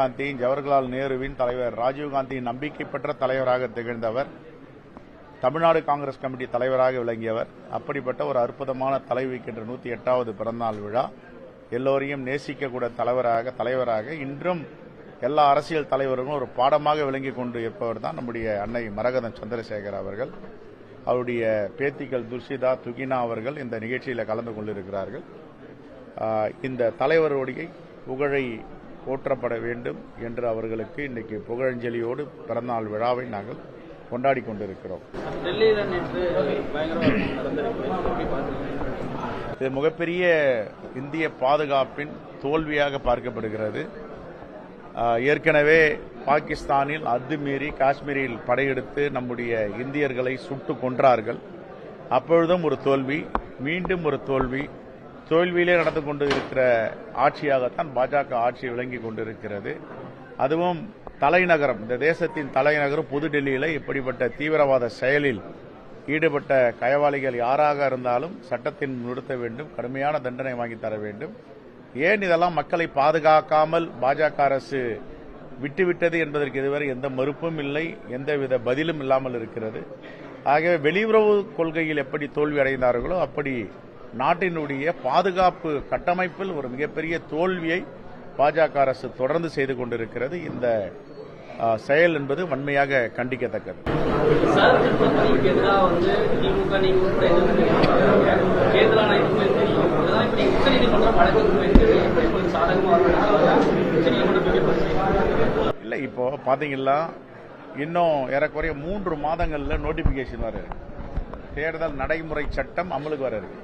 காந்தி, ஜவஹர்லால் நேருவின் தலைவர், ராஜீவ்காந்தியின் நம்பிக்கை பெற்ற தலைவராக திகழ்ந்தவர், தமிழ்நாடு காங்கிரஸ் கமிட்டி தலைவராக விளங்கியவர். அப்படிப்பட்ட ஒரு அற்புதமான தலைவிக்கின்ற 108வது பிறந்தநாள் விழா எல்லோரையும் நேசிக்கக்கூடிய தலைவராக இன்றும் எல்லா அரசியல் தலைவர்களும் ஒரு பாடமாக விளங்கிக் கொண்டு இருப்பவர் தான் நம்முடைய அன்னை மரகதம் சந்திரசேகர் அவர்கள். அவருடைய பேத்திகள் துர்ஷிதா, துகினா அவர்கள் இந்த நிகழ்ச்சியில் கலந்து கொண்டிருக்கிறார்கள். இந்த தலைவருடைய புகழை போற்றப்பட வேண்டும் என்று அவர்களுக்கு இன்றைக்கு புகழஞ்சலியோடு பிறந்தநாள் விழாவை நாங்கள் கொண்டாடி கொண்டிருக்கிறோம். இது மிகப்பெரிய இந்திய பாதுகாப்பின் தோல்வியாக பார்க்கப்படுகிறது. ஏற்கனவே பாகிஸ்தானில் அத்துமீறி காஷ்மீரில் படையெடுத்து நம்முடைய இந்தியர்களை சுட்டுக் கொன்றார்கள். அப்பொழுதும் ஒரு தோல்வி, மீண்டும் ஒரு தோல்வி. தோல்வியிலே நடந்து கொண்டு இருக்கிற ஆட்சியாகத்தான் பாஜக ஆட்சி விளங்கி கொண்டிருக்கிறது. அதுவும் தலைநகரம், இந்த தேசத்தின் தலைநகரம் புதுடெல்லியில் இப்படிப்பட்ட தீவிரவாத செயலில் ஈடுபட்ட கயவாளிகள் யாராக இருந்தாலும் சட்டத்தின் நிறுத்த வேண்டும், கடுமையான தண்டனை வாங்கி தர வேண்டும். ஏன் இதெல்லாம் மக்களை பாதுகாக்காமல் பாஜக அரசு விட்டுவிட்டது என்பதற்கு இதுவரை எந்த மறுப்பும் இல்லை, எந்தவித பதிலும் இல்லாமல் இருக்கிறது. ஆகவே வெளியுறவு கொள்கையில் எப்படி தோல்வி அடைந்தார்களோ அப்படி நாட்டினுடைய பாதுகாப்பு கட்டமைப்பில் ஒரு மிகப்பெரிய தோல்வியை பாஜக அரசு தொடர்ந்து செய்து கொண்டிருக்கிறது. இந்த செயல் என்பது வன்மையாக கண்டிக்கத்தக்கது. இல்ல, இப்போ பாத்தீங்களா, இன்னும் ஏறக்குறைய 3 மாதங்கள்ல நோட்டிபிகேஷன் வர இருக்கு. தேர்தல் நடைமுறை சட்டம் அமலுக்கு வர இருக்கு.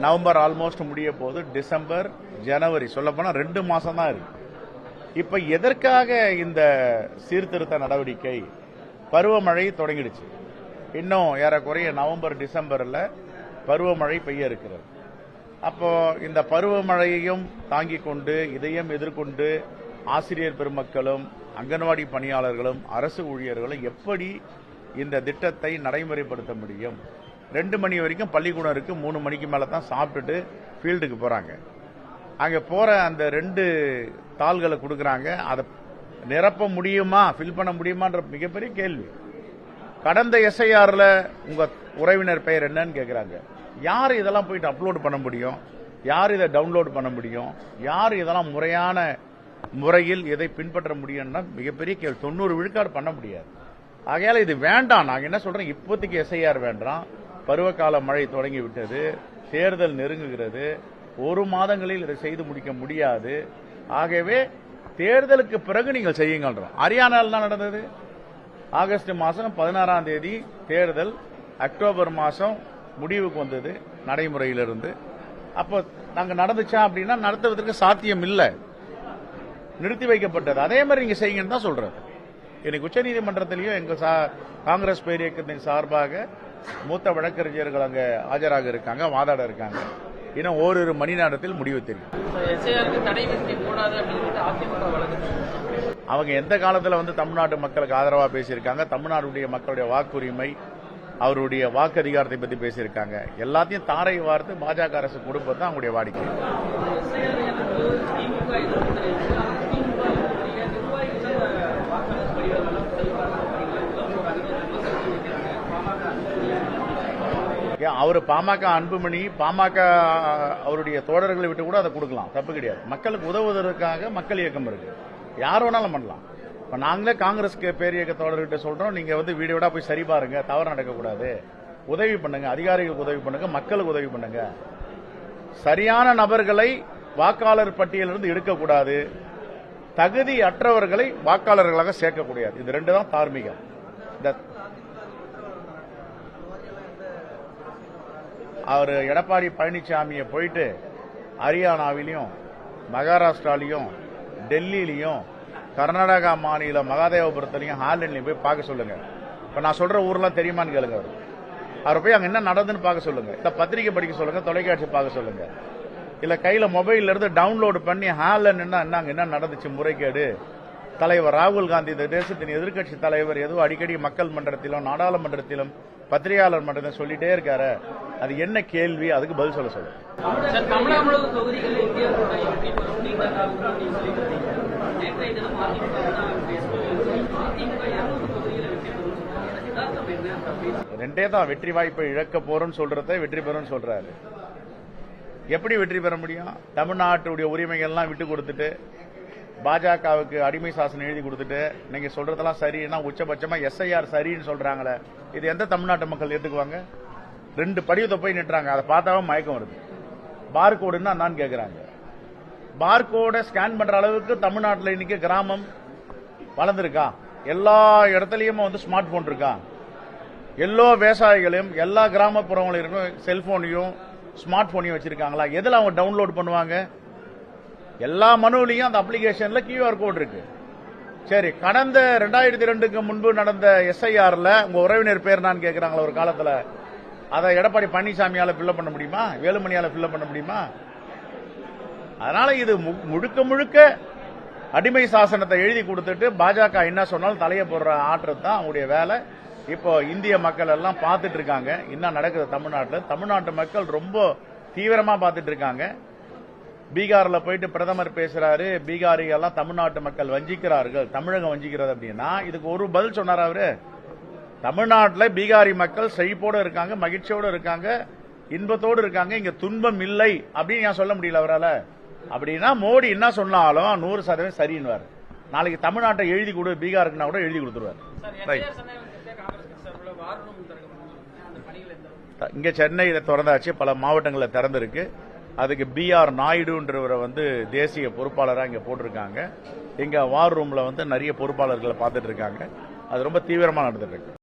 நவம்பர் ஆல்மோஸ்ட் முடிய போது, டிசம்பர், ஜனவரி, சொல்லப்போனா 2 மாசம் தான் இருக்கு. இப்ப எதற்காக இந்த சீர்திருத்த நடவடிக்கை? பருவமழை தொடங்கிடுச்சு. இன்னும் ஏறக்குறைய நவம்பர், டிசம்பர்ல பருவமழை பெய்ய இருக்கிறது. அப்போ இந்த பருவமழையையும் தாங்கிக் கொண்டு, இதையும் எதிர்கொண்டு ஆசிரியர் பெருமக்களும், அங்கன்வாடி பணியாளர்களும், அரசு ஊழியர்களும் எப்படி இந்த திட்டத்தை நடைமுறைப்படுத்த முடியும்? 2 மணி வரைக்கும் பள்ளிக்கூடம் இருக்கு, 3 மணிக்கு மேல தான் சாப்பிட்டுட்டு ஃபீல்டுக்கு போறாங்க. அங்க போற அந்த 2 தாள்களை கொடுக்கறாங்க. அதை நிரப்ப முடியுமா, ஃபில் பண்ண முடியுமான்ற மிகப்பெரிய கேள்வி. கடந்த எஸ்ஐஆர்ல உங்க உறவினர் பெயர் என்னன்னு கேட்கிறாங்க. யார் இதெல்லாம் போயிட்டு அப்லோட் பண்ண முடியும்? யார் இதை டவுன்லோட் பண்ண முடியும்? யார் இதெல்லாம் முறையான முறையில் இதை பின்பற்ற முடியும்னா மிகப்பெரிய கேள்வி. 90 விழுக்காடு பண்ண முடியாது. ஆகையால இது வேண்டாம். நாங்க என்ன சொல்றோம், இப்போதைக்கு எஸ்ஐஆர் வேண்டாம். பருவகால மழை தொடங்கி விட்டது, தேர்தல் நெருங்குகிறது, 1 மாதங்களில் இதை செய்து முடிக்க முடியாது. ஆகவே தேர்தலுக்கு பிறகு நீங்கள் செய்யுங்கன்றோம். ஹரியானாவில் தான் நடந்தது. ஆகஸ்ட் மாதம் 16ஆம் தேதி தேர்தல், அக்டோபர் மாதம் முடிவுக்கு வந்தது நடைமுறையிலிருந்து. அப்போ நாங்க நடந்துச்சா அப்படின்னா நடத்துவதற்கு சாத்தியம் இல்லை, நிறுத்தி வைக்கப்பட்டது. அதே மாதிரி நீங்க செய்யுங்கன்னு தான் சொல்றது. இன்னைக்கு உச்சநீதிமன்றத்திலேயும் எங்க காங்கிரஸ் பேரியக்கத்தின் சார்பாக மூத்த வழக்கறிஞர்கள் அங்க ஆஜராக இருக்காங்க, வாதாட இருக்காங்க. இன்னும் ஓரிரு மணி நேரத்தில் முடிவு தெரியும். அவங்க எந்த காலத்தில் தமிழ்நாட்டு மக்களுக்கு ஆதரவா பேசியிருக்காங்க, தமிழ்நாடுடைய மக்களுடைய வாக்குரிமை, அவருடைய வாக்கு அதிகாரத்தை பத்தி பேசியிருக்காங்க. எல்லாத்தையும் தாரை வார்த்து பாஜக அரசு கொடுப்பது தான் அவங்களுடைய வாடிக்கை. அவர் பாமக அன்புமணி, பாமக அவருடைய தோழர்களை விட்டு கூட அதை கொடுக்கலாம், தப்பு கிடையாது. மக்களுக்கு உதவுவதற்காக மக்கள் இயக்கம் இருக்கு, யார் வேணாலும் பண்ணலாம். இப்ப நாங்களே காங்கிரஸ் பேரியக்க தோழர்கிட்ட சொல்றோம், நீங்க வீடியோட போய் சரி பாருங்க, தவறு நடக்கக்கூடாது, உதவி பண்ணுங்க, அதிகாரிகளுக்கு உதவி பண்ணுங்க, மக்களுக்கு உதவி பண்ணுங்க. சரியான நபர்களை வாக்காளர் பட்டியலிருந்து எடுக்கக்கூடாது, தகுதி அற்றவர்களை வாக்காளர்களாக சேர்க்கக்கூடாது. இது 2 தான் தார்மீகம். அவர் எடப்பாடி பழனிசாமியை போயிட்டு ஹரியானாவிலையும், மகாராஷ்டிராலையும், டெல்லியிலையும், கர்நாடகா மாநில மகாதேவபுரத்திலையும், ஹாலண்ட்லையும் போய் பார்க்க சொல்லுங்க. இப்ப நான் சொல்ற ஊர்லாம் தெரியுமான்னு கேளுங்க. அவர் போய் அங்க என்ன நடந்துன்னு பார்க்க சொல்லுங்க, இல்ல பத்திரிகை படிக்க சொல்லுங்க, தொலைக்காட்சி பார்க்க சொல்லுங்க, இல்ல கையில மொபைல்ல இருந்து டவுன்லோட் பண்ணி ஹாலண்ட் என்ன நடந்துச்சு முறைகேடு. தலைவர் ராகுல் காந்தி, இந்த தேசத்தின் எதிர்க்கட்சி தலைவர், ஏதோ அடிக்கடி மக்கள் மன்றத்திலும் நாடாளுமன்றத்திலும் பத்திரிகையாளர் மன்றத்தில் சொல்லிட்டே இருக்காரு, அது என்ன கேள்வி, அதுக்கு பதில் சொல்ல சொல்லுங்க. ரெண்டே தான் வெற்றி வாய்ப்பை இழக்க போறோம்னு சொல்றத வெற்றி பெறும் சொல்றாரு. எப்படி வெற்றி பெற முடியும்? தமிழ்நாட்டுடைய உரிமைகள்லாம் விட்டு கொடுத்துட்டு பாஜகவுக்கு அடிமை சாசனம் எழுதி கொடுத்துட்டு நீங்க சொல்றதெல்லாம் சரின்னா உச்சபட்சமா SIR சரின்னு சொல்றாங்களே, இது எந்த தமிழ்நாட்டு மக்கள் ஏத்துக்குவாங்க? 2 படிவத்தை போய் நிட்டுறாங்க, அதை பார்த்தாவே மயக்கம் வருது. பார்கோடுன்னா நான் கேட்கிறாங்க. பார்கோட ஸ்கேன் பண்ற அளவுக்கு தமிழ்நாட்டில் இன்னைக்கு கிராமம் வளர்ந்துருக்கா? எல்லா இடத்துலயும் ஸ்மார்ட் போன் இருக்கா? எல்லா விவசாயிகளையும் எல்லா கிராமப்புறங்களையும் செல்போனையும் ஸ்மார்ட் போனையும் வச்சிருக்காங்களா? எதுல அவங்க டவுன்லோட் பண்ணுவாங்க? எல்லா மனுவிலையும் அந்த அப்ளிகேஷன்ல QR கோட் இருக்கு. சரி, கடந்த 2002க்கு முன்பு நடந்த SIRல உங்க உறவினர் பேர் நான் கேட்கிறாங்களா ஒரு காலத்துல? அதை எடப்பாடி பழனிசாமியால ஃபில்அப் பண்ண முடியுமா? வேலுமணியால ஃபில்அப் பண்ண முடியுமா? அதனால இது முழுக்க முழுக்க அடிமை சாசனத்தை எழுதி கொடுத்துட்டு பாஜக என்ன சொன்னாலும் தலைய போடுற ஆற்றது தான் அவங்களுடைய வேலை. இப்போ இந்திய மக்கள் எல்லாம் பார்த்துட்டு இருக்காங்க என்ன நடக்குது தமிழ்நாட்டில். தமிழ்நாட்டு மக்கள் ரொம்ப தீவிரமா பார்த்துட்டு இருக்காங்க. பீகார்ல போயிட்டு பிரதமர் பேசுறாரு, பீகாரிகள் தமிழ்நாட்டு மக்கள் வஞ்சிக்கிறார்கள், தமிழகம் வஞ்சிக்கிறது அப்படின்னா இதுக்கு ஒரு பதில் சொன்னார் அவரு. தமிழ்நாட்டில் பீகாரி மக்கள் செழிப்போடு இருக்காங்க, மகிழ்ச்சியோடு இருக்காங்க, இன்பத்தோடு இருக்காங்க, இங்க துன்பம் இல்லை அப்படின்னு நான் சொல்ல முடியல அவரால். அப்படின்னா மோடி என்ன சொன்னாலும் 100% சரின்னுவார். நாளைக்கு தமிழ்நாட்டை எழுதி கொடு பீகாருக்குன்னா கூட எழுதி கொடுத்துருவார். இங்க சென்னையில திறந்தாச்சு, பல மாவட்டங்களில் திறந்திருக்கு. அதுக்கு BR நாயுடுன்றவரை தேசிய பொறுப்பாளராக இங்க போட்டிருக்காங்க. இங்க வார் ரூம்ல நிறைய பொறுப்பாளர்களை பார்த்துட்டு இருக்காங்க. அது ரொம்ப தீவிரமா நடந்துட்டு இருக்கு.